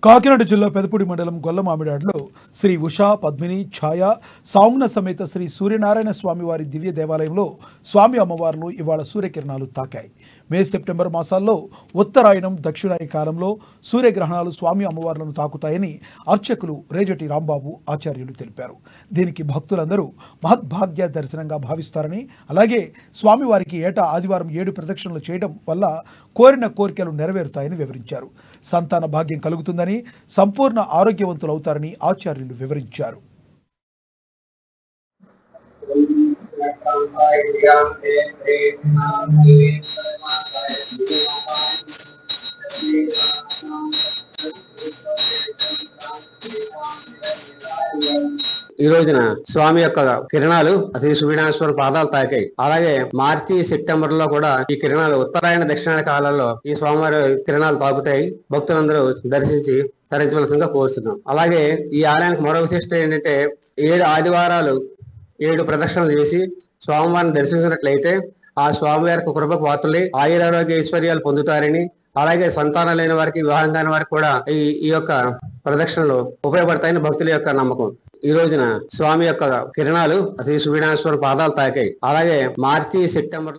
కాకినాడ జిల్లా పెదపూడి మండలం గొల్లమామిడాడులో శ్రీ ఉషా పద్మిని ఛాయ సాంగ్న సమేత శ్రీ సూర్యనారాయణ స్వామి వారి దివ్య దేవాలయంలో స్వామి అమ్మవార్లు ఇవాళ సూర్యకిరణాలు తాకాయి. మే సెప్టెంబర్ మాసాల్లో ఉత్తరాయణం దక్షిణాయన కాలంలో సూర్యగ్రహణాలు స్వామి అమ్మవార్లను తాకుతాయని అర్చకులు రేజటి రాంబాబు ఆచార్యులు తెలిపారు. దీనికి భక్తులందరూ మహద్భాగ్య దర్శనంగా భావిస్తారని, అలాగే స్వామివారికి ఏటా ఆదివారం 7 ప్రదక్షిణలు చేయడం వల్ల కోరిన కోరికలు నెరవేరుతాయని వివరించారు. సంతాన భాగ్యం కలుగుతుందని, సంపూర్ణ ఆరోగ్యవంతులవుతారని ఆచార్యులు వివరించారు. ఈ రోజున స్వామి యొక్క కిరణాలు శ్రీ సూర్యనారాయణ పాదాలు తాకాయి. అలాగే మార్చి సెప్టెంబర్ లో కూడా ఈ కిరణాలు ఉత్తరాయణ దక్షిణాయన కాలాల్లో ఈ స్వామివారి కిరణాలు తాకుతాయి. భక్తులందరూ దర్శించి తరించవలసిందిగా కోరుతున్నాం. అలాగే ఈ ఆలయానికి మరో విశిష్టత ఏంటంటే 7 ఆదివారాలు 7 ప్రదక్షిణలు చేసి స్వామివారిని దర్శించినట్లయితే ఆ స్వామివారికి కృపకు పాత్రలై ఆయురారోగ్య ఐశ్వర్యాలు పొందుతారని, అలాగే సంతానం లేని వారికి, వివాహం కాని వారికి కూడా ఈ యొక్క ప్రదక్షిణలు ఉపయోగపడతాయని భక్తుల యొక్క నమ్మకం. ఈ రోజున స్వామి యొక్క కిరణాలు శ్రీ సూర్యనారాయణ పాదాలు తాకాయి. అలాగే మార్చి సెప్టెంబర్